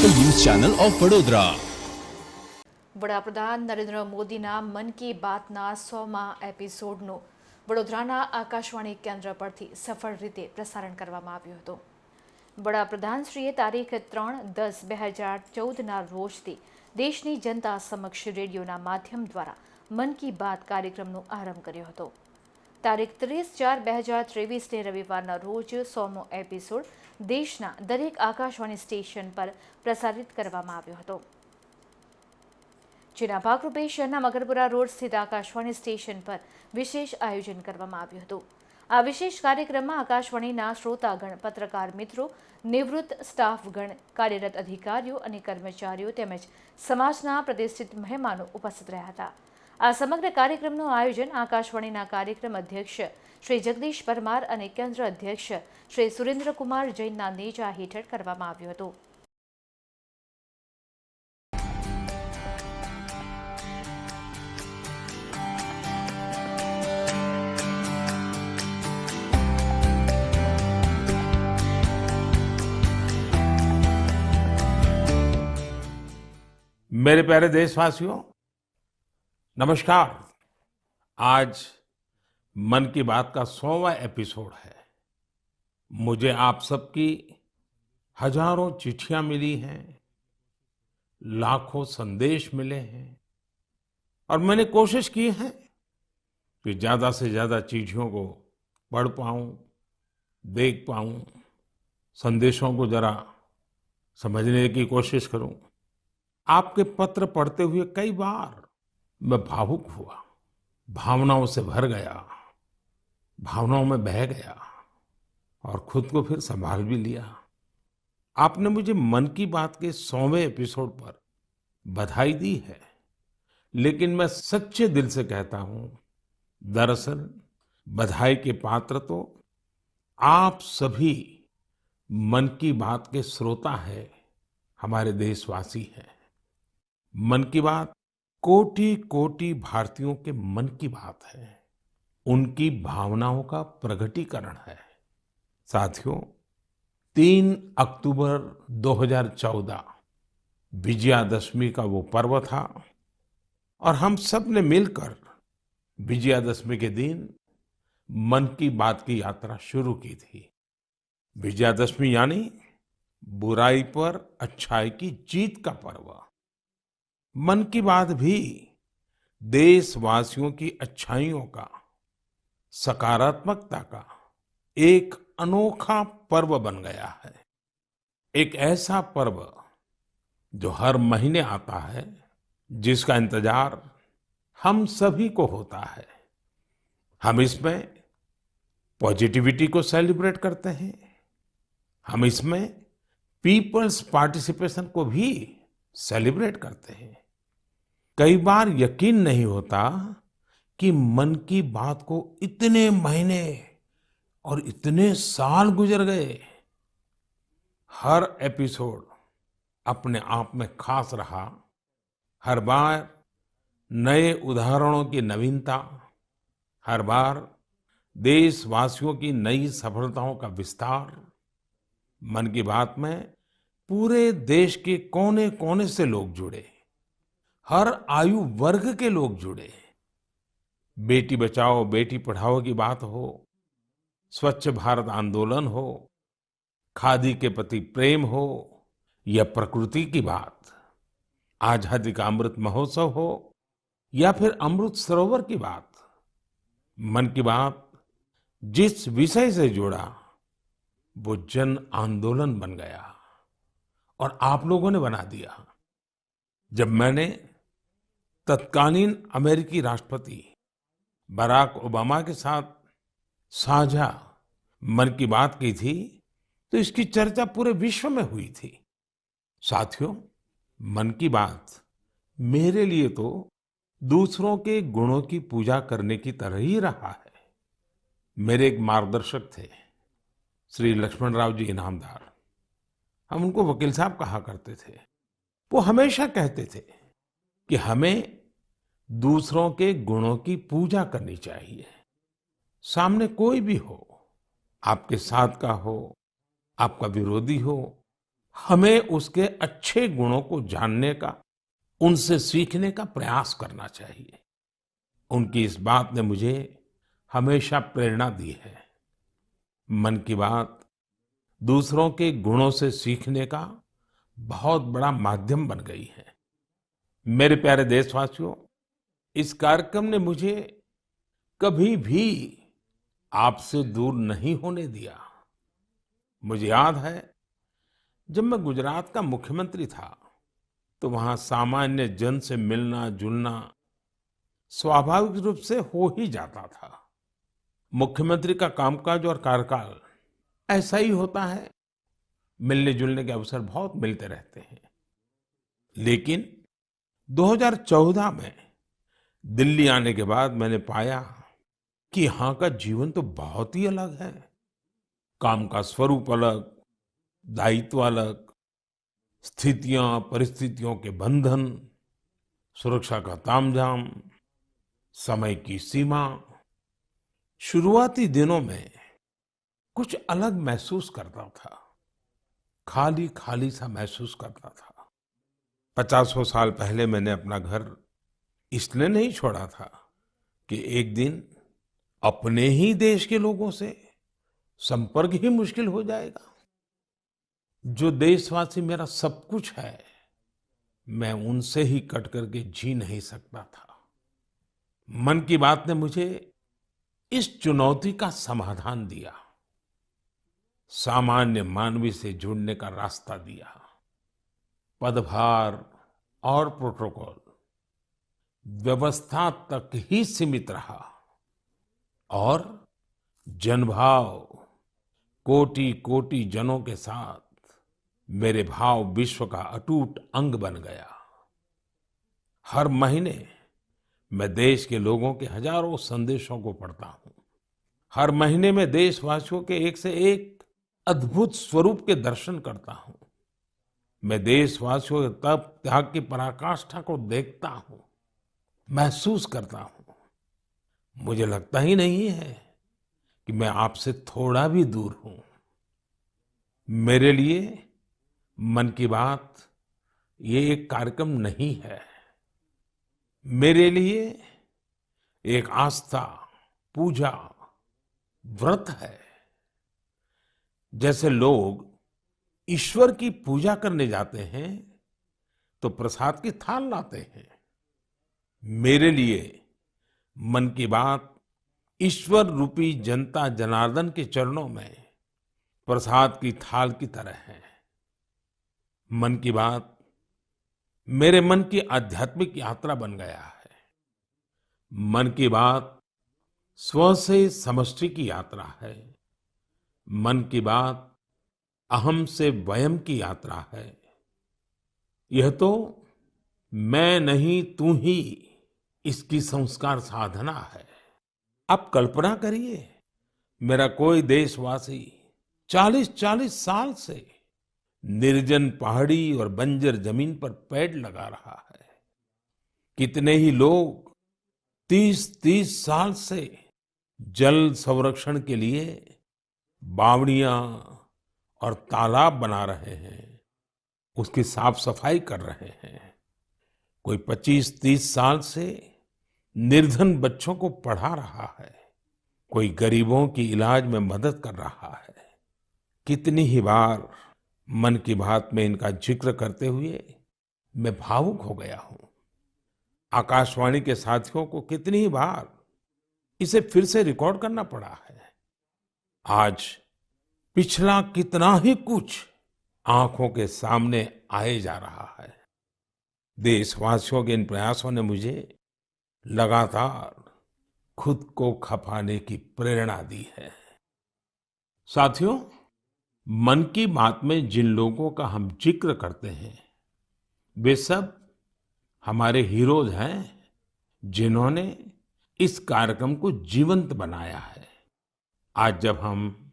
Local news channel of Vadodara. વડાપ્રધાન નરેન્દ્ર મોદીના મન કી બાતના 100મા એપિસોડનું વડોદરાના આકાશવાણી કેન્દ્ર પરથી સફળ રીતે પ્રસારણ કરવામાં આવ્યું હતું. વડાપ્રધાનશ્રીએ તારીખ 3/10/2014ના રોજથી દેશની જનતા સમક્ષ રેડિયોના માધ્યમ દ્વારા મન કી બાત કાર્યક્રમનો આરંભ કર્યો હતો. તારીખ 30/4/2023ને રવિવારના રોજ 100મો એપિસોડ દેશના દરેક આકાશવાણી સ્ટેશન પર પ્રસારિત કરવામાં આવ્યો હતો. જેના ભાગરૂપે શહેરના મકરપુરા રોડ સ્થિત આકાશવાણી સ્ટેશન પર વિશેષ આયોજન કરવામાં આવ્યું હતું. આ વિશેષ કાર્યક્રમમાં આકાશવાણીના શ્રોતાગણ, પત્રકાર મિત્રો, નિવૃત્ત સ્ટાફગણ, કાર્યરત અધિકારીઓ અને કર્મચારીઓ તેમજ સમાજના પ્રતિષ્ઠિત મહેમાનો ઉપસ્થિત રહ્યા હતા. આ સમગ્ર કાર્યક્રમનું આયોજન આકાશવાણીના કાર્યક્રમ અધ્યક્ષ શ્રી જગદીશ પરમાર અને કેન્દ્ર અધ્યક્ષ શ્રી સુરેન્દ્રકુમાર જૈનના નેજા હેઠળ કરવામાં આવ્યું હતું. मेरे प्यारे देशवासियों, नमस्कार। आज मन की बात का 100वां एपिसोड है। मुझे आप सबकी हजारों चिट्ठियां मिली हैं, लाखों संदेश मिले हैं और मैंने कोशिश की है कि ज्यादा से ज्यादा चिट्ठियों को पढ़ पाऊं, देख पाऊं, संदेशों को जरा समझने की कोशिश करूं। आपके पत्र पढ़ते हुए कई बार मैं भावुक हुआ, भावनाओं से भर गया, भावनाओं में बह गया और खुद को फिर संभाल भी लिया। आपने मुझे मन की बात के 100वें एपिसोड पर बधाई दी है, लेकिन मैं सच्चे दिल से कहता हूं, दरअसल बधाई के पात्र तो आप सभी मन की बात के श्रोता हैं, हमारे देशवासी हैं। मन की बात कोटि कोटि भारतीयों के मन की बात है, उनकी भावनाओं का प्रकटीकरण है। साथियों, 3 अक्टूबर 2014 विजयादशमी का वो पर्व था और हम सब ने मिलकर विजयादशमी के दिन मन की बात की यात्रा शुरू की थी। विजयादशमी यानी बुराई पर अच्छाई की जीत का पर्व। मन की बात भी देशवासियों की अच्छाइयों का, सकारात्मकता का एक अनोखा पर्व बन गया है। एक ऐसा पर्व जो हर महीने आता है, जिसका इंतजार हम सभी को होता है। हम इसमें पॉजिटिविटी को सेलिब्रेट करते हैं, हम इसमें पीपल्स पार्टिसिपेशन को भी सेलिब्रेट करते हैं। कई बार यकीन नहीं होता कि मन की बात को इतने महीने और इतने साल गुजर गए। हर एपिसोड अपने आप में खास रहा। हर बार नए उदाहरणों की नवीनता, हर बार देशवासियों की नई सफलताओं का विस्तार। मन की बात में पूरे देश के कोने कोने से लोग जुड़े, हर आयु वर्ग के लोग जुड़े। बेटी बचाओ बेटी पढ़ाओ की बात हो, स्वच्छ भारत आंदोलन हो, खादी के प्रति प्रेम हो या प्रकृति की बात, आजादी का अमृत महोत्सव हो या फिर अमृत सरोवर की बात। मन की बात जिस विषय से जुड़ा वो जन आंदोलन बन गया और आप लोगों ने बना दिया। जब मैंने तत्कालीन अमेरिकी राष्ट्रपति बराक ओबामा के साथ साझा मन की बात की थी, तो इसकी चर्चा पूरे विश्व में हुई थी। साथियों, मन की बात मेरे लिए तो दूसरों के गुणों की पूजा करने की तरह ही रहा है। मेरे एक मार्गदर्शक थे, श्री लक्ष्मण राव जी इनामदार। हम उनको वकील साहब कहा करते थे। वो हमेशा कहते थे कि हमें दूसरों के गुणों की पूजा करनी चाहिए। सामने कोई भी हो, आपके साथ का हो, आपका विरोधी हो, हमें उसके अच्छे गुणों को जानने का, उनसे सीखने का प्रयास करना चाहिए। उनकी इस बात ने मुझे हमेशा प्रेरणा दी है। मन की बात दूसरों के गुणों से सीखने का बहुत बड़ा माध्यम बन गई है। मेरे प्यारे देशवासियों, इस कार्यक्रम ने मुझे कभी भी आपसे दूर नहीं होने दिया। मुझे याद है, जब मैं गुजरात का मुख्यमंत्री था, तो वहां सामान्य जन से मिलना जुलना स्वाभाविक रूप से हो ही जाता था। मुख्यमंत्री का कामकाज और कार्यकाल ऐसा ही होता है, मिलने जुलने के अवसर बहुत मिलते रहते हैं। लेकिन 2014 में दिल्ली आने के बाद मैंने पाया कि यहाँ का जीवन तो बहुत ही अलग है। काम का स्वरूप अलग, दायित्व अलग, स्थितियां परिस्थितियों के बंधन, सुरक्षा का तामझाम, समय की सीमा। शुरुआती दिनों में कुछ अलग महसूस करता था, खाली खाली सा महसूस करता था। 50 साल पहले मैंने अपना घर इसलिए नहीं छोड़ा था कि एक दिन अपने ही देश के लोगों से संपर्क ही मुश्किल हो जाएगा। जो देशवासी मेरा सब कुछ है, मैं उनसे ही कट करके जी नहीं सकता था। मन की बात ने मुझे इस चुनौती का समाधान दिया, सामान्य मानवी से जुड़ने का रास्ता दिया। पदभार और प्रोटोकॉल व्यवस्था तक ही सीमित रहा और जनभाव कोटि कोटि जनों के साथ मेरे भाव विश्व का अटूट अंग बन गया। हर महीने मैं देश के लोगों के हजारों संदेशों को पढ़ता हूं। हर महीने में देशवासियों के एक से एक अद्भुत स्वरूप के दर्शन करता हूं। मैं देशवासियों के तप त्याग की पराकाष्ठा को देखता हूं, महसूस करता हूं। मुझे लगता ही नहीं है कि मैं आपसे थोड़ा भी दूर हूं। मेरे लिए मन की बात ये एक कार्यक्रम नहीं है। मेरे लिए एक आस्था, पूजा, व्रत है। जैसे लोग ईश्वर की पूजा करने जाते हैं तो प्रसाद की थाल लाते हैं, मेरे लिए मन की बात ईश्वर रूपी जनता जनार्दन के चरणों में प्रसाद की थाल की तरह है। मन की बात मेरे मन की आध्यात्मिक यात्रा बन गया है। मन की बात स्व से समष्टि की यात्रा है। मन की बात अहम से वयम की यात्रा है। यह तो मैं नहीं तू ही इसकी संस्कार साधना है। आप कल्पना करिए, मेरा कोई देशवासी 40-40 साल से निर्जन पहाड़ी और बंजर जमीन पर पेड़ लगा रहा है। कितने ही लोग 30-30 साल से जल संरक्षण के लिए बावड़ियां और तालाब बना रहे हैं, उसकी साफ सफाई कर रहे हैं। कोई 25-30 साल से निर्धन बच्चों को पढ़ा रहा है, कोई गरीबों की इलाज में मदद कर रहा है। कितनी ही बार मन की बात में इनका जिक्र करते हुए मैं भावुक हो गया हूं। आकाशवाणी के साथियों को कितनी ही बार इसे फिर से रिकॉर्ड करना पड़ा है। आज पिछला कितना ही कुछ आंखों के सामने आए जा रहा है। देशवासियों के इन प्रयासों ने मुझे लगातार खुद को खपाने की प्रेरणा दी है। साथियों, मन की बात में जिन लोगों का हम जिक्र करते हैं, वे सब हमारे हीरोज हैं, जिन्होंने इस कार्यक्रम को जीवंत बनाया है। आज जब हम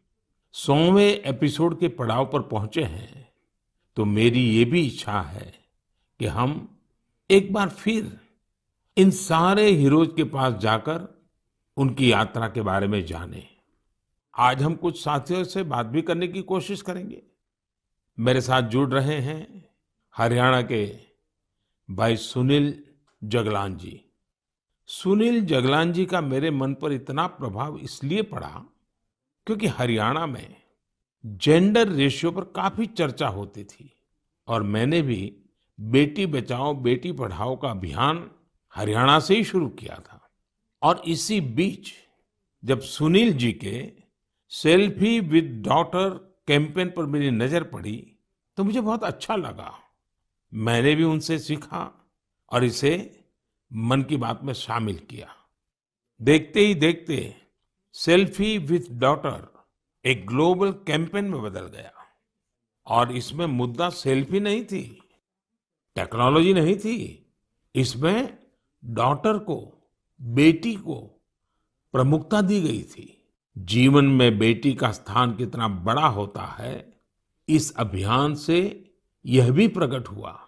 100वें एपिसोड के पड़ाव पर पहुंचे हैं, तो मेरी ये भी इच्छा है कि हम एक बार फिर इन सारे हीरोज के पास जाकर उनकी यात्रा के बारे में जानें। आज हम कुछ साथियों से बात भी करने की कोशिश करेंगे। मेरे साथ जुड़ रहे हैं हरियाणा के भाई सुनील जगलान जी। सुनील जगलान जी का मेरे मन पर इतना प्रभाव इसलिए पड़ा क्योंकि हरियाणा में जेंडर रेशियो पर काफी चर्चा होती थी और मैंने भी बेटी बचाओ बेटी पढ़ाओ का अभियान हरियाणा से ही शुरू किया था। और इसी बीच जब सुनील जी के सेल्फी विद डॉटर कैंपेन पर मेरी नजर पड़ी तो मुझे बहुत अच्छा लगा। मैंने भी उनसे सीखा और इसे मन की बात में शामिल किया। देखते ही देखते सेल्फी विद डॉटर एक ग्लोबल कैंपेन में बदल गया और इसमें मुद्दा सेल्फी नहीं थी, टेक्नोलॉजी नहीं थी, इसमें डॉटर को, बेटी को प्रमुखता दी गई थी। जीवन में बेटी का स्थान कितना बड़ा होता है, इस अभियान से यह भी प्रकट हुआ।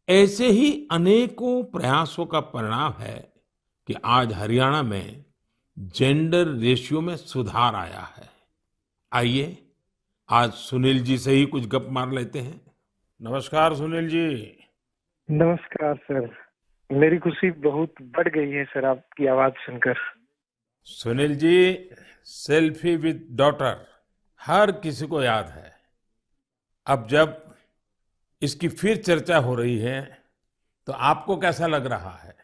ऐसे ही अनेकों प्रयासों का परिणाम है कि आज हरियाणा में जेंडर रेशियो में सुधार आया है। आइए आज सुनील जी से ही कुछ गप मार लेते हैं। नमस्कार सुनील जी। नमस्कार सर। मेरी खुशी बहुत बढ़ गई है सर आपकी आवाज सुनकर। Sunil ji, selfie with daughter हर किसी को याद है। अब जब इसकी फिर चर्चा हो रही है तो आपको कैसा लग रहा है?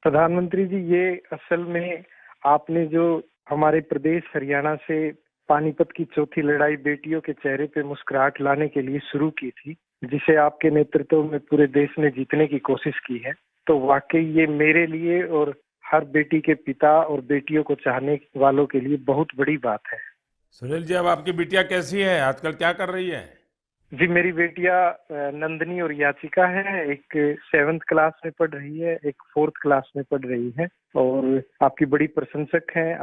प्रधानमंत्री जी, ये असल में आपने जो हमारे प्रदेश हरियाणा से पानीपत की चौथी लड़ाई बेटियों के चेहरे पे मुस्कुराहट लाने के लिए शुरू की थी, जिसे आपके नेतृत्व में पूरे देश ने जीतने की कोशिश की है, तो वाकई ये मेरे लिए और हर बेटी के पिता और बेटियों को चाहने वालों के लिए बहुत बड़ी बात है। सुनील जी, अब आपकी बिटिया कैसी है, आजकल क्या कर रही है? जी, मेरी बेटियां नंदनी और याचिका है। एक 7th क्लास में पढ़ रही है, एक 4th क्लास में पढ़ रही है और आपकी बड़ी प्रशंसक हैं।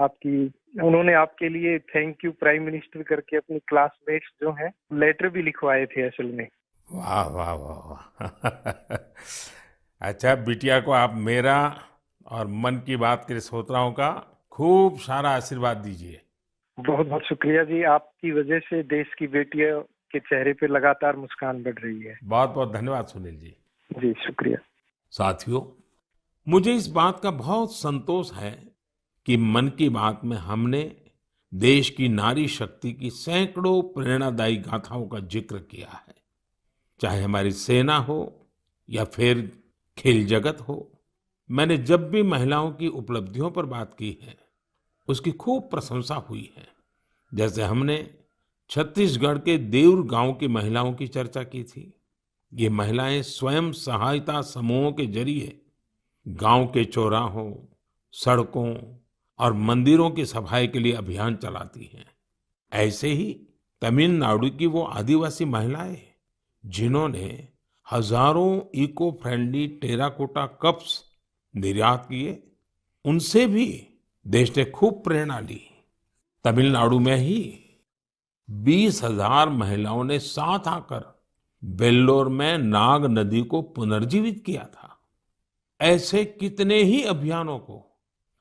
उन्होंने आपके लिए थैंक यू प्राइम मिनिस्टर करके अपनी क्लासमेट्स जो हैं लेटर भी लिखवाए थे असल में। वाह वाह वाह वाह। अच्छा, बिटिया को आप मेरा और मन की बात के श्रोताओं का खूब सारा आशीर्वाद दीजिए। बहुत बहुत शुक्रिया जी, आपकी वजह से देश की बेटियों के चेहरे पे लगातार मुस्कान बढ़ रही है। बहुत बहुत धन्यवाद सुनील जी। जी शुक्रिया। साथियों, मुझे इस बात का बहुत संतोष है कि मन की बात में हमने देश की नारी शक्ति की सैकड़ों प्रेरणादायी गाथाओं का जिक्र किया है। चाहे हमारी सेना हो या फिर खेल जगत हो, मैंने जब भी महिलाओं की उपलब्धियों पर बात की है उसकी खूब प्रशंसा हुई है। जैसे हमने छत्तीसगढ़ के देउर गांव की महिलाओं की चर्चा की थी। ये महिलाएं स्वयं सहायता समूहों के जरिए गांव के चौराहों, सड़कों और मंदिरों की सफाई के लिए अभियान चलाती हैं। ऐसे ही तमिलनाडु की वो आदिवासी महिलाएं जिन्होंने हजारों इको फ्रेंडली टेराकोटा कप्स निर्यात किए, उनसे भी देश ने खूब प्रेरणा ली। तमिलनाडु में ही 20,000 महिलाओं ने साथ आकर वेल्लोर में नाग नदी को पुनर्जीवित किया था। ऐसे कितने ही अभियानों को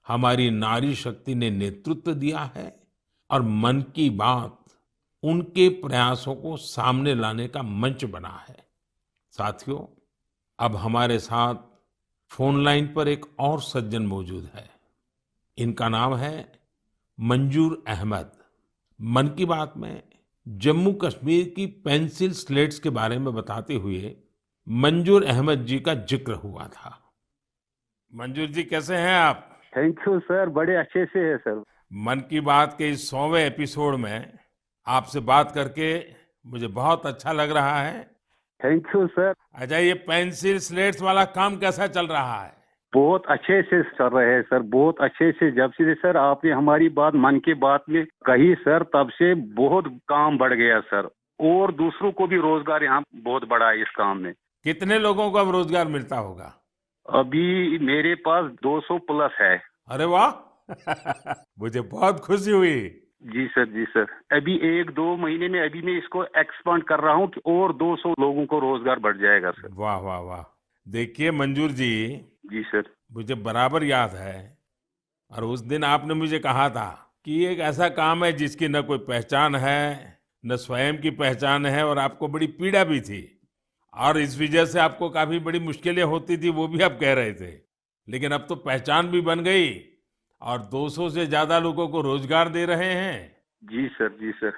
हमारी नारी शक्ति ने नेतृत्व दिया है और मन की बात उनके प्रयासों को सामने लाने का मंच बना है। साथियों, अब हमारे साथ फोन लाइन पर एक और सज्जन मौजूद है। इनका नाम है मंजूर अहमद। मन की बात में जम्मू कश्मीर की पेंसिल स्लेट्स के बारे में बताते हुए मंजूर अहमद जी का जिक्र हुआ था। मंजूर जी, कैसे हैं आप? थैंक यू सर, बड़े अच्छे से है सर। मन की बात के इस 100वें एपिसोड में आपसे बात करके मुझे बहुत अच्छा लग रहा है। Thank you sir. अच्छा, ये पेंसिल स्लेट्स वाला काम कैसा चल रहा है? बहुत अच्छे से चल रहे हैं सर, बहुत अच्छे से। जब से सर आपने हमारी बात मन की बात में कही सर, तब से बहुत काम बढ़ गया सर, और दूसरों को भी रोजगार यहाँ बहुत बड़ा है इस काम में। कितने लोगों को अब रोजगार मिलता होगा? अभी मेरे पास 200 प्लस है। अरे वाह। मुझे बहुत खुशी हुई। जी सर, जी सर। अभी 1-2 महीने में अभी मैं इसको एक्सपांड कर रहा हूँ कि और 200 लोगों को रोजगार बढ़ जाएगा सर। वाह वाह वाह। देखिए मंजूर जी, जी सर। मुझे बराबर याद है, और उस दिन आपने मुझे कहा था कि ये एक ऐसा काम है जिसकी न कोई पहचान है, न स्वयं की पहचान है और आपको बड़ी पीड़ा भी थी और इस वजह से आपको काफी बड़ी मुश्किलें होती थी, वो भी आप कह रहे थे। लेकिन अब तो पहचान भी बन गई और 200 से ज्यादा लोगों को रोजगार दे रहे हैं जी सर, जी सर।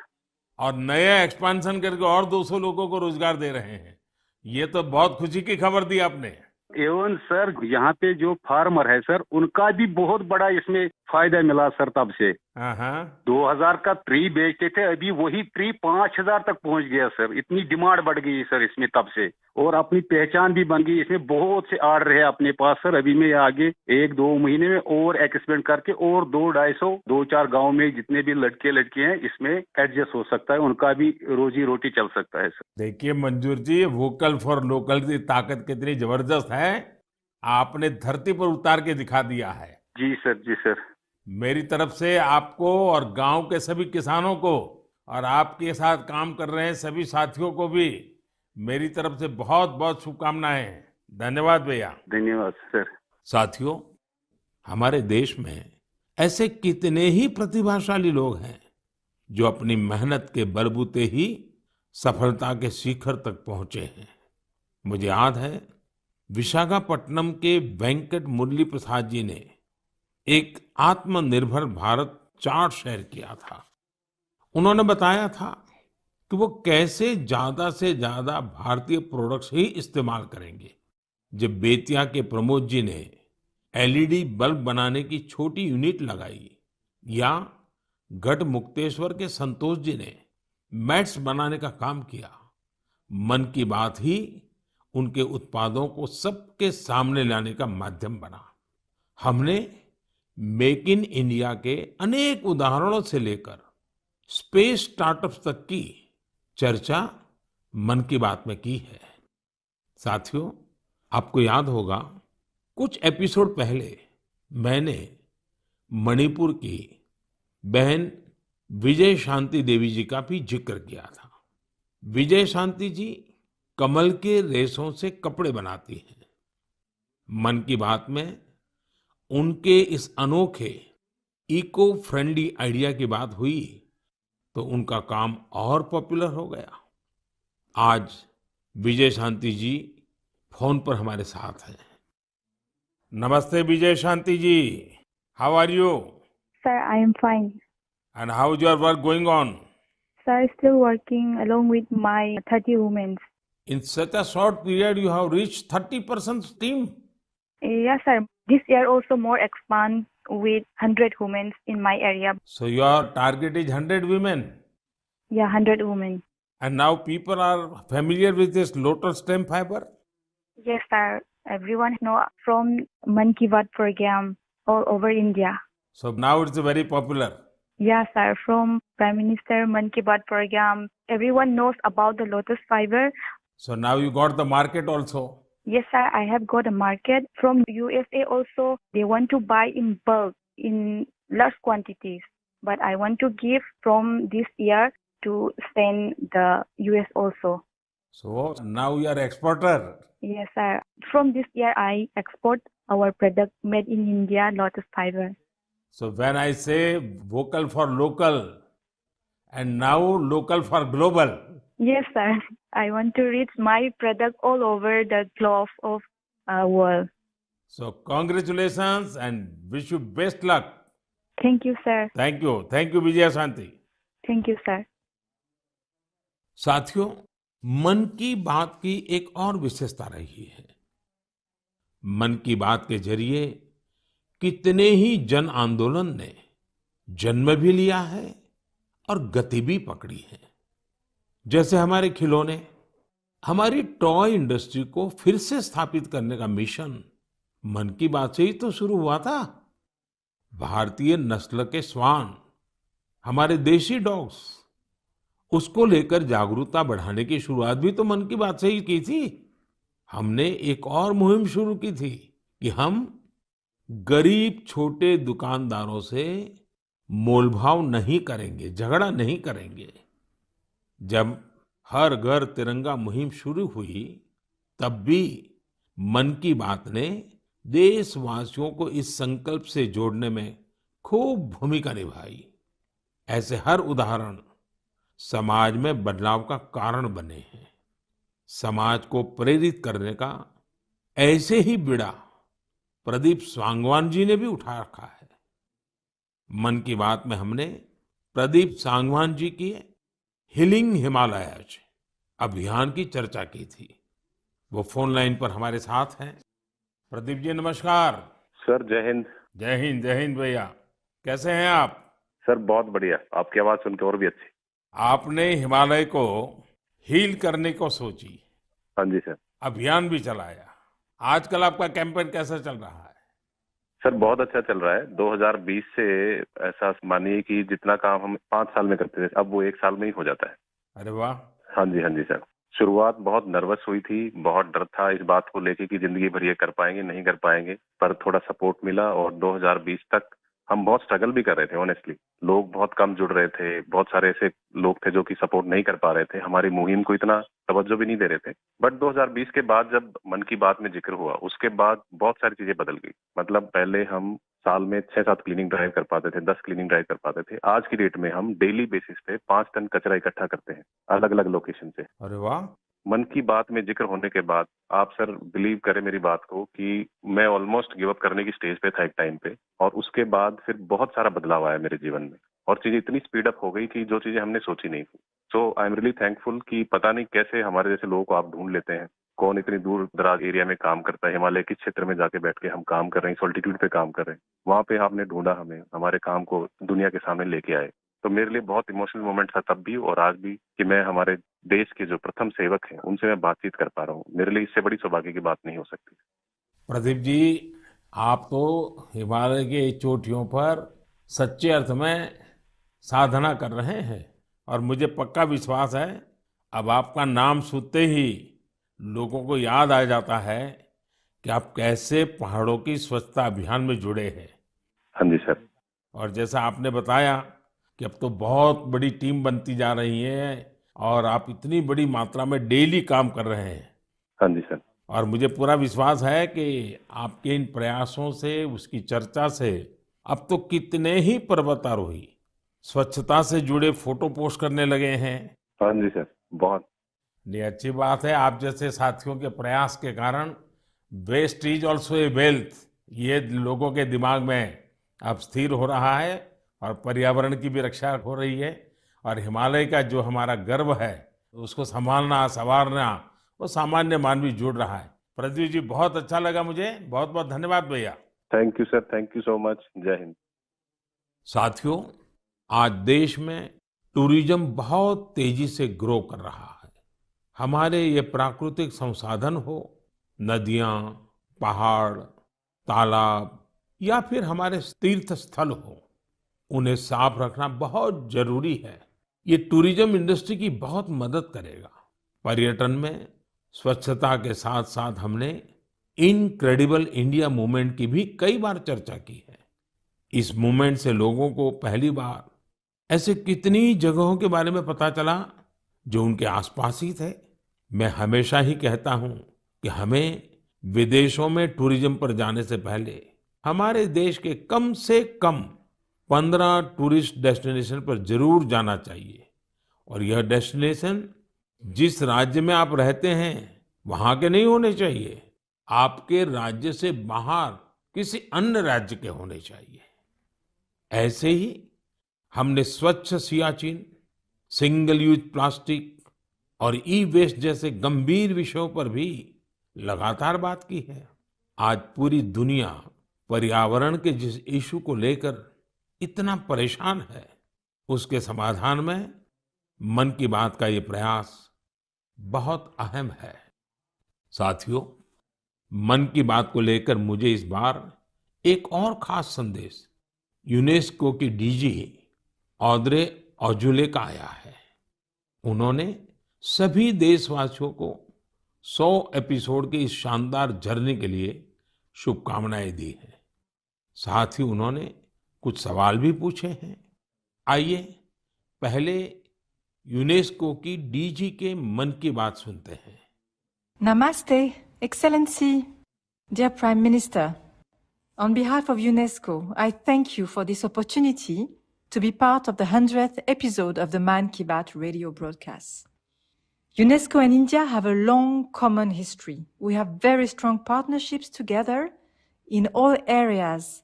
और नया एक्सपांशन करके और 200 लोगों को रोजगार दे रहे हैं। ये तो बहुत खुशी की खबर दी आपने। एवं सर यहाँ पे जो फार्मर है सर, उनका भी बहुत बड़ा इसमें फायदा मिला सर तब से। हाँ हाँ। 2000 का ट्री बेचते थे, अभी वही ट्री 5000 तक पहुंच गया सर। इतनी डिमांड बढ़ गई सर इसमें तब से, और अपनी पहचान भी बन गई। इसमें बहुत से आर्डर है अपने पास सर। अभी मैं आगे 1-2 महीने में और एक्सपेंड करके और 200-250 2-4 गांव में जितने भी लड़के लड़की हैं इसमें एडजस्ट हो सकता है, उनका भी रोजी रोटी चल सकता है सर। देखिए मंजूर जी, वोकल फॉर लोकल की ताकत कितनी जबरदस्त है, आपने धरती पर उतार के दिखा दिया है। जी सर, जी सर। मेरी तरफ से आपको और गांव के सभी किसानों को और आपके साथ काम कर रहे हैं सभी साथियों को भी मेरी तरफ से बहुत बहुत शुभकामनाएं। धन्यवाद भैया। धन्यवाद सर। साथियों, हमारे देश में ऐसे कितने ही प्रतिभाशाली लोग हैं जो अपनी मेहनत के बलबूते ही सफलता के शिखर तक पहुंचे हैं। मुझे याद है विशाखापट्टनम के वेंकट मुरली प्रसाद जी ने एक आत्मनिर्भर भारत चार्ट शेयर किया था। उन्होंने बताया था कि वो कैसे ज्यादा से ज्यादा भारतीय प्रोडक्ट्स ही इस्तेमाल करेंगे। जब बेतिया के प्रमोद जी ने एलईडी बल्ब बनाने की छोटी यूनिट लगाई, या गढ़ मुक्तेश्वर के संतोष जी ने मैट्स बनाने का काम किया, मन की बात ही उनके उत्पादों को सबके सामने लाने का माध्यम बना। हमने मेक इन इंडिया के अनेक उदाहरणों से लेकर स्पेस स्टार्टअप्स तक की चर्चा मन की बात में की है। साथियों, आपको याद होगा कुछ एपिसोड पहले मैंने मणिपुर की बहन विजय शांति देवी जी का भी जिक्र किया था। विजय शांति जी कमल के रेशों से कपड़े बनाती हैं। मन की बात में उनके इस अनोखे इको फ्रेंडली आइडिया की बात हुई तो उनका काम और पॉपुलर हो गया। आज विजय शांति जी फोन पर हमारे साथ हैं। नमस्ते Vijay Shanti ji, how are you? Sir, I am fine. And how is your work going on? Sir, still working along with my 30 women. In such a short period you have reached 30% team. Yes, sir. This year also more expand with 100 women in my area. So your target is 100 women. Yeah, 100 women. And now people are familiar with this lotus stem fiber. Yes, sir. Everyone know from Man Ki Baat program all over India. So now it's very popular. Yes, sir. From Prime Minister Man Ki Baat program, everyone knows about the lotus fiber. So now you got the market also. Yes, sir. I have got a market from USA also. They want to buy in bulk in large quantities. But I want to give from this year to send the US also. So now you are exporter. Yes, sir. From this year, I export our product made in India, lotus fiber. So when I say vocal for local and now local for global. Yes, sir. I want to reach my product all over the globe of world. So congratulations and wish you best luck. Thank you, sir. Thank you. Thank you Vijay Shanti. Thank you, sir. साथियों, मन की बात की एक और विशेषता रही है। मन की बात के जरिए कितने ही जन आंदोलन ने जन्म भी लिया है और गति भी पकड़ी है। जैसे हमारे खिलौने, हमारी टॉय इंडस्ट्री को फिर से स्थापित करने का मिशन मन की बात से ही तो शुरू हुआ था। भारतीय नस्ल के श्वान, हमारे देशी डॉग्स, उसको लेकर जागरूकता बढ़ाने की शुरुआत भी तो मन की बात से ही की थी। हमने एक और मुहिम शुरू की थी कि हम गरीब छोटे दुकानदारों से मोलभाव नहीं करेंगे, झगड़ा नहीं करेंगे। जब हर घर तिरंगा मुहिम शुरू हुई, तब भी मन की बात ने देशवासियों को इस संकल्प से जोड़ने में खूब भूमिका निभाई। ऐसे हर उदाहरण समाज में बदलाव का कारण बने हैं। समाज को प्रेरित करने का ऐसे ही बीड़ा प्रदीप सांगवान जी ने भी उठा रखा है। मन की बात में हमने प्रदीप सांगवान जी की हीलिंग हिमालयज अभियान की चर्चा की थी। वो फोन लाइन पर हमारे साथ हैं। प्रदीप जी नमस्कार। सर जय हिंद। जय हिंद भैया। कैसे हैं आप? सर बहुत बढ़िया, आपकी आवाज सुन के और भी अच्छी। आपने हिमालय को हील करने को सोची, हाँ जी सर। अभियान भी चलाया। आजकल आपका कैंपेन कैसा चल रहा है? सर बहुत अच्छा चल रहा है। 2020 से ऐसा मानिए कि जितना काम हम 5 साल में करते थे अब वो 1 साल में ही हो जाता है। अरे वाह। हाँ जी सर। शुरुआत बहुत नर्वस हुई थी, बहुत डर था इस बात को लेके कि जिंदगी भर ये कर पाएंगे नहीं कर पाएंगे, पर थोड़ा सपोर्ट मिला और 2020 तक हम बहुत स्ट्रगल भी कर रहे थे। ऑनेस्टली लोग बहुत कम जुड़ रहे थे, बहुत सारे ऐसे लोग थे जो कि सपोर्ट नहीं कर पा रहे थे, हमारी मुहिम को इतना तवज्जो भी नहीं दे रहे थे। बट 2020 के बाद जब मन की बात में जिक्र हुआ उसके बाद बहुत सारी चीजें बदल गई। मतलब पहले हम साल में 6-7 क्लीनिंग ड्राइव कर पाते थे, 10 क्लीनिंग ड्राइव कर पाते थे। आज की डेट में हम डेली बेसिस पे 5 टन कचरा इकट्ठा करते हैं अलग अलग लोकेशन से। अरे वाह। मन की बात में जिक्र होने के बाद आप सर बिलीव करें मेरी बात को कि मैं ऑलमोस्ट गिव अप करने की स्टेज पे था एक टाइम पे, और उसके बाद फिर बहुत सारा बदलाव आया मेरे जीवन में और चीजें इतनी स्पीड अप हो गई कि जो चीजें हमने सोची नहीं थी। सो आई एम रियली थैंकफुल कि पता नहीं कैसे हमारे जैसे लोगों को आप ढूंढ लेते हैं, कौन इतनी दूर दराज एरिया में काम करता है, हिमालय किस क्षेत्र में जाके बैठ के हम काम कर रहे हैं, सॉल्टिट्यूड पे काम कर रहे हैं, वहां पे आपने ढूंढा हमें, हमारे काम को दुनिया के सामने लेके आए। तो मेरे लिए बहुत इमोशनल मोमेंट था तब भी और आज भी कि मैं हमारे देश के जो प्रथम सेवक हैं उनसे मैं बातचीत कर पा रहा हूँ। मेरे लिए इससे बड़ी सौभाग्य की बात नहीं हो सकती। प्रदीप जी, आप तो हिमालय के चोटियों पर सच्चे अर्थ में साधना कर रहे हैं और मुझे पक्का विश्वास है अब आपका नाम सुनते ही लोगों को याद आ जाता है कि आप कैसे पहाड़ों की स्वच्छता अभियान में जुड़े हैं। हाँ जी सर। और जैसा आपने बताया कि अब तो बहुत बड़ी टीम बनती जा रही है और आप इतनी बड़ी मात्रा में डेली काम कर रहे हैं। हाँ जी सर। और मुझे पूरा विश्वास है कि आपके इन प्रयासों से, उसकी चर्चा से अब तो कितने ही पर्वतारोही स्वच्छता से जुड़े फोटो पोस्ट करने लगे हैं। हाँ जी सर, बहुत। ये अच्छी बात है। आप जैसे साथियों के प्रयास के कारण waste is also a wealth, ये लोगों के दिमाग में अब स्थिर हो रहा है और पर्यावरण की भी रक्षा हो रही है और हिमालय का जो हमारा गर्व है उसको संभालना, संवारना वो सामान्य मानवी जुड़ रहा है। प्रदीप जी बहुत अच्छा लगा मुझे। बहुत बहुत धन्यवाद भैया। Thank you sir, thank you so much. जय हिंद। साथियों, आज देश में टूरिज्म बहुत तेजी से ग्रो कर रहा है। हमारे ये प्राकृतिक संसाधन हो, नदियां, पहाड़, तालाब या फिर हमारे तीर्थ स्थल हो, उन्हें साफ रखना बहुत जरूरी है। ये टूरिज्म इंडस्ट्री की बहुत मदद करेगा। पर्यटन में स्वच्छता के साथ साथ हमने इनक्रेडिबल इंडिया मूवमेंट की भी कई बार चर्चा की है। इस मूवमेंट से लोगों को पहली बार ऐसे कितनी जगहों के बारे में पता चला जो उनके आसपास ही थे। मैं हमेशा ही कहता हूं कि हमें विदेशों में टूरिज्म पर जाने से पहले हमारे देश के कम से कम 15 टूरिस्ट डेस्टिनेशन पर जरूर जाना चाहिए। और यह डेस्टिनेशन जिस राज्य में आप रहते हैं वहां के नहीं होने चाहिए, आपके राज्य से बाहर किसी अन्य राज्य के होने चाहिए। ऐसे ही हमने स्वच्छ सियाचिन, सिंगल यूज प्लास्टिक और ई वेस्ट जैसे गंभीर विषयों पर भी लगातार बात की है। आज पूरी दुनिया पर्यावरण के जिस इशू को लेकर इतना परेशान है, उसके समाधान में मन की बात का ये प्रयास बहुत अहम है। साथियों, मन की बात को लेकर मुझे इस बार एक और खास संदेश यूनेस्को की डीजी ऑद्रे ऑजुले का आया है। उन्होंने सभी देशवासियों को 100 एपिसोड की इस शानदार जर्नी के लिए शुभकामनाएं दी हैं। साथ ही उन्होंने कुछ सवाल भी पूछे हैं। आइए पहले यूनेस्को की डीजी के मन की बात सुनते हैं। Namaste, Excellency, dear Prime Minister. On behalf of UNESCO, I thank you for this opportunity to be part of the 100th episode of the Man Ki Baat radio broadcast. UNESCO and India have a long common history. We have very strong partnerships together in all areas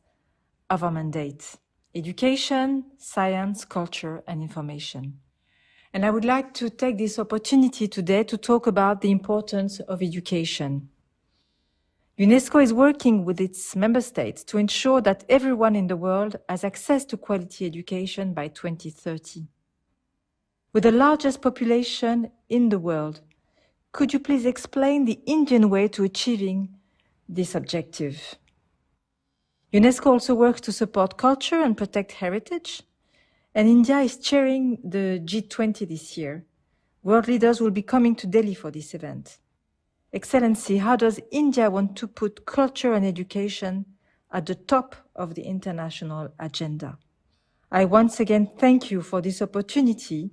of our mandate: education, science, culture, and information. And I would like to take this opportunity today to talk about the importance of education. UNESCO is working with its member states to ensure that everyone in the world has access to quality education by 2030. With the largest population in the world, could you please explain the Indian way to achieving this objective? UNESCO also works to support culture and protect heritage, and India is chairing the G20 this year. World leaders will be coming to Delhi for this event. Excellency, how does India want to put culture and education at the top of the international agenda? I once again thank you for this opportunity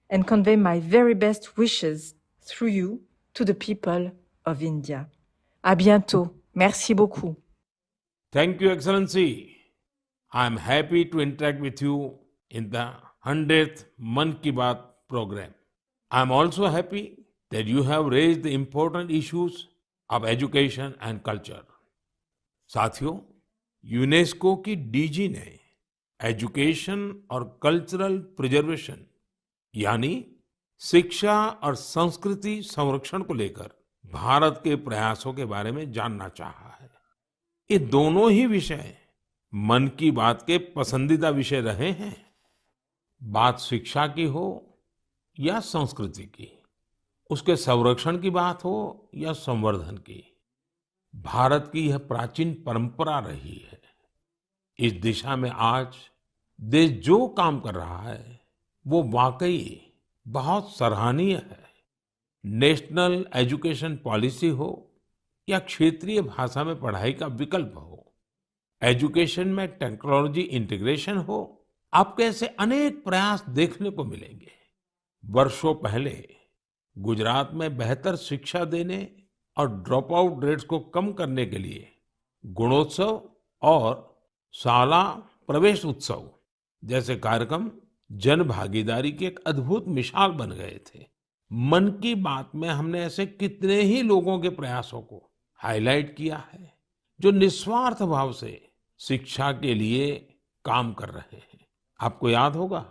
and convey my very best wishes through you to the people of India. À bientôt. Merci beaucoup. Thank you, Excellency. I am happy to interact with you in the 100th Man Ki Baat program. I am also happy that you have raised the important issues of education and culture. साथियों, UNESCO की DG ने education और cultural preservation यानी शिक्षा और संस्कृति संरक्षण को लेकर भारत के प्रयासों के बारे में जानना चाहा है। ये दोनों ही विषय मन की बात के पसंदीदा विषय रहे हैं। बात शिक्षा की हो या संस्कृति की, उसके संरक्षण की बात हो या संवर्धन की, भारत की यह प्राचीन परंपरा रही है। इस दिशा में आज देश जो काम कर रहा है वो वाकई बहुत सराहनीय है। नेशनल एजुकेशन पॉलिसी हो या क्षेत्रीय भाषा में पढ़ाई का विकल्प हो, एजुकेशन में टेक्नोलॉजी इंटीग्रेशन हो, आपको ऐसे अनेक प्रयास देखने को मिलेंगे। वर्षों पहले गुजरात में बेहतर शिक्षा देने और ड्रॉप आउट रेट्स को कम करने के लिए गुणोत्सव और शाला प्रवेश उत्सव जैसे कार्यक्रम जन भागीदारी की एक अद्भुत मिसाल बन गए थे। मन की बात में हमने ऐसे कितने ही लोगों के प्रयासों को हाईलाइट किया है जो निस्वार्थ भाव से शिक्षा के लिए काम कर रहे हैं। आपको याद होगा,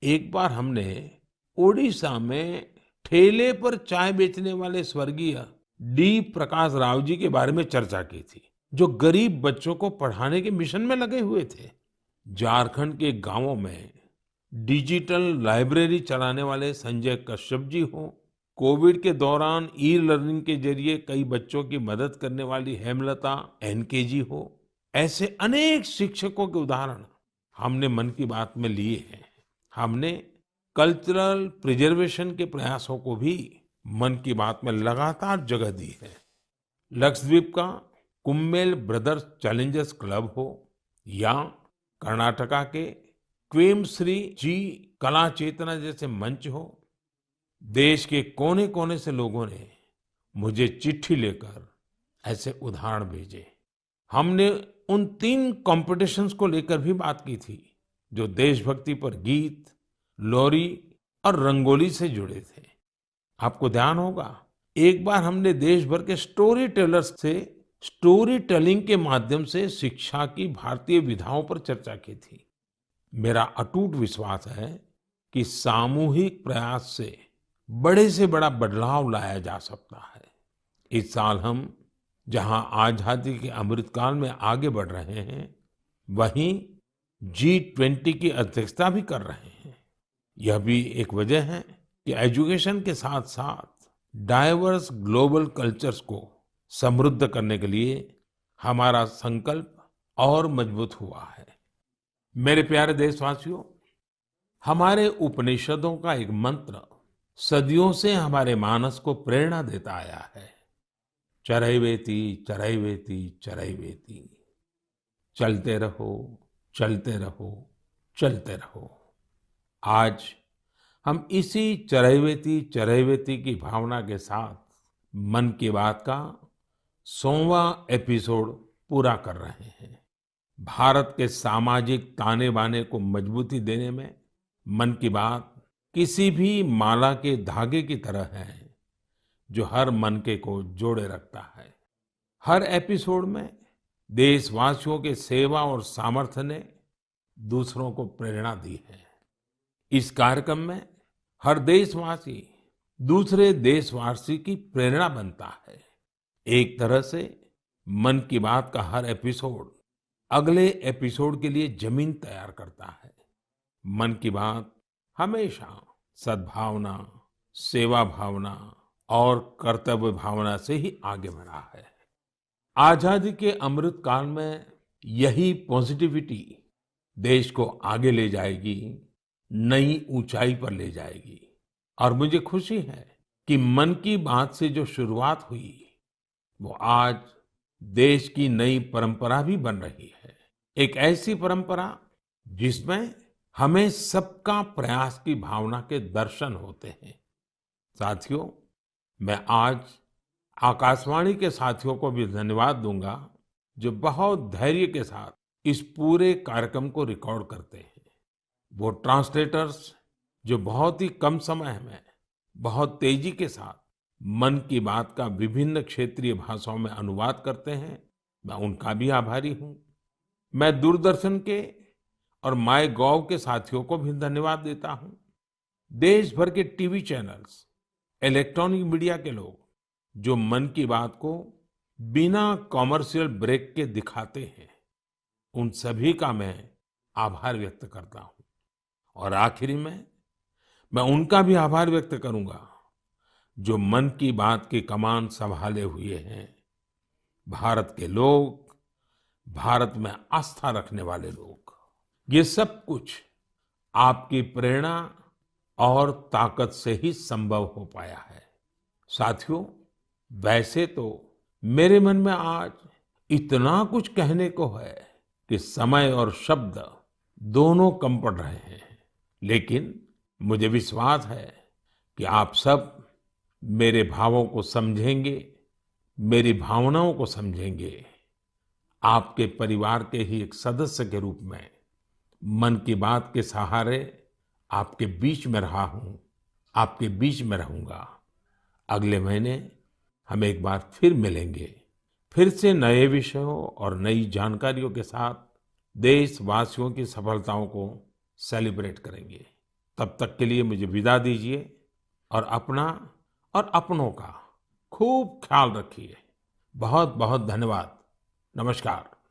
एक बार हमने ओडिशा में ठेले पर चाय बेचने वाले स्वर्गीय डी प्रकाश राव जी के बारे में चर्चा की थी, जो गरीब बच्चों को पढ़ाने के मिशन में लगे हुए थे। झारखंड के गांवों में डिजिटल लाइब्रेरी चलाने वाले संजय कश्यप जी हो, कोविड के दौरान ई लर्निंग के जरिए कई बच्चों की मदद करने वाली हेमलता एनके जी हो, ऐसे अनेक शिक्षकों के उदाहरण हमने मन की बात में लिए हैं। हमने कल्चरल प्रिजर्वेशन के प्रयासों को भी मन की बात में लगातार जगह दी है। लक्षद्वीप का कुम्मेल ब्रदर्स चैलेंजर्स क्लब हो या कर्नाटका के क्वेमश्री जी कला चेतना जैसे मंच हो, देश के कोने कोने से लोगों ने मुझे चिट्ठी लेकर ऐसे उदाहरण भेजे। हमने उन 3 कॉम्पिटिशन्स को लेकर भी बात की थी जो देशभक्ति पर गीत, लोरी और रंगोली से जुड़े थे। आपको ध्यान होगा, एक बार हमने देश भर के स्टोरी टेलर्स से स्टोरी टेलिंग के माध्यम से शिक्षा की भारतीय विधाओं पर चर्चा की थी। मेरा अटूट विश्वास है कि सामूहिक प्रयास से बड़ा बदलाव लाया जा सकता है। इस साल हम जहां आजादी के अमृतकाल में आगे बढ़ रहे हैं, वहीं G20 की अध्यक्षता भी कर रहे हैं। यह भी एक वजह है कि एजुकेशन के साथ साथ डाइवर्स ग्लोबल कल्चर्स को समृद्ध करने के लिए हमारा संकल्प और मजबूत हुआ है। मेरे प्यारे देशवासियों, हमारे उपनिषदों का एक मंत्र सदियों से हमारे मानस को प्रेरणा देता आया है। चरैवेति चरैवेति चरैवेति, चलते रहो चलते रहो चलते रहो। आज हम इसी चरैवेति चरैवेति की भावना के साथ मन की बात का 100वां एपिसोड पूरा कर रहे हैं। भारत के सामाजिक ताने बाने को मजबूती देने में मन की बात किसी भी माला के धागे की तरह है जो हर मनके को जोड़े रखता है। हर एपिसोड में देशवासियों के सेवा और सामर्थ्य ने दूसरों को प्रेरणा दी है। इस कार्यक्रम में हर देशवासी दूसरे देशवासी की प्रेरणा बनता है। एक तरह से मन की बात का हर एपिसोड अगले एपिसोड के लिए जमीन तैयार करता है। मन की बात हमेशा सद्भावना, सेवा भावना और कर्तव्य भावना से ही आगे बढ़ा है। आजादी के अमृत काल में यही पॉजिटिविटी देश को आगे ले जाएगी, नई ऊंचाई पर ले जाएगी। और मुझे खुशी है कि मन की बात से जो शुरुआत हुई वो आज देश की नई परंपरा भी बन रही है। एक ऐसी परंपरा जिसमें हमें सबका प्रयास की भावना के दर्शन होते हैं। साथियों, मैं आज आकाशवाणी के साथियों को भी धन्यवाद दूंगा जो बहुत धैर्य के साथ इस पूरे कार्यक्रम को रिकॉर्ड करते हैं। वो ट्रांसलेटर्स जो बहुत ही कम समय में बहुत तेजी के साथ मन की बात का विभिन्न क्षेत्रीय भाषाओं में अनुवाद करते हैं, मैं उनका भी आभारी हूं। मैं दूरदर्शन के और माय गॉव के साथियों को भी धन्यवाद देता हूं। देश भर के टीवी चैनल्स, इलेक्ट्रॉनिक मीडिया के लोग जो मन की बात को बिना कॉमर्शियल ब्रेक के दिखाते हैं, उन सभी का मैं आभार व्यक्त करता हूं। और आखिरी में मैं उनका भी आभार व्यक्त करूंगा जो मन की बात की कमान संभाले हुए हैं। भारत के लोग, भारत में आस्था रखने वाले लोग, ये सब कुछ आपकी प्रेरणा और ताकत से ही संभव हो पाया है। साथियों, वैसे तो मेरे मन में आज इतना कुछ कहने को है कि समय और शब्द दोनों कम पड़ रहे हैं, लेकिन मुझे विश्वास है कि आप सब मेरे भावों को समझेंगे, मेरी भावनाओं को समझेंगे। आपके परिवार के ही एक सदस्य के रूप में मन की बात के सहारे आपके बीच में रहा हूं, आपके बीच में रहूंगा। अगले महीने हम एक बार फिर मिलेंगे, फिर से नए विषयों और नई जानकारियों के साथ देशवासियों की सफलताओं को सेलिब्रेट करेंगे। तब तक के लिए मुझे विदा दीजिए और अपना और अपनों का खूब ख्याल रखिए। बहुत बहुत धन्यवाद। नमस्कार।